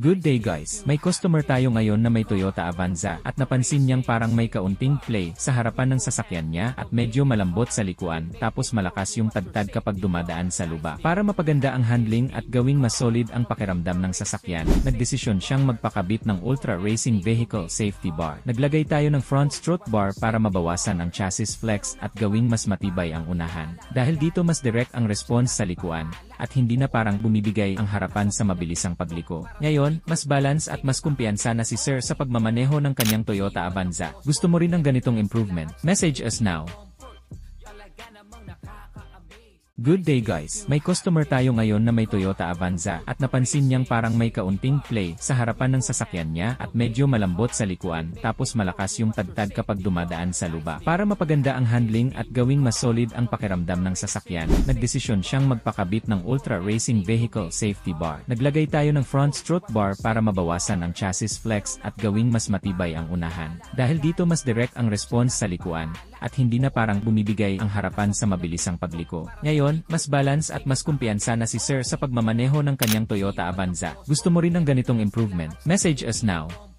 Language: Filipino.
Good day guys, may customer tayo ngayon na may Toyota Avanza at napansin niyang parang may kaunting play sa harapan ng sasakyan niya at medyo malambot sa likuan tapos malakas yung tagtad kapag dumadaan sa luba. Para mapaganda ang handling at gawing mas solid ang pakiramdam ng sasakyan, nagdesisyon siyang magpakabit ng Ultra Racing Vehicle Safety Bar. Naglagay tayo ng front strut bar para mabawasan ang chassis flex at gawing mas matibay ang unahan. Dahil dito mas direct ang response sa likuan at hindi na parang bumibigay ang harapan sa mabilisang pagliko. Ngayon, mas balance at mas kumpiyansa na si Sir sa pagmamaneho ng kanyang Toyota Avanza. Gusto mo rin ng ganitong improvement? Message us now. Good day guys, may customer tayo ngayon na may Toyota Avanza at napansin niyang parang may kaunting play sa harapan ng sasakyan niya at medyo malambot sa likuan tapos malakas yung tagtad kapag dumadaan sa luba. Para mapaganda ang handling at gawing mas solid ang pakiramdam ng sasakyan, nagdesisyon siyang magpakabit ng Ultra Racing Vehicle Safety Bar. Naglagay tayo ng front strut bar para mabawasan ang chassis flex at gawing mas matibay ang unahan. Dahil dito mas direct ang response sa likuan at hindi na parang bumibigay ang harapan sa mabilisang pagliko. Ngayon, mas balance at mas kumpiyansa na si Sir sa pagmamaneho ng kanyang Toyota Avanza. Gusto mo rin ng ganitong improvement? Message us now.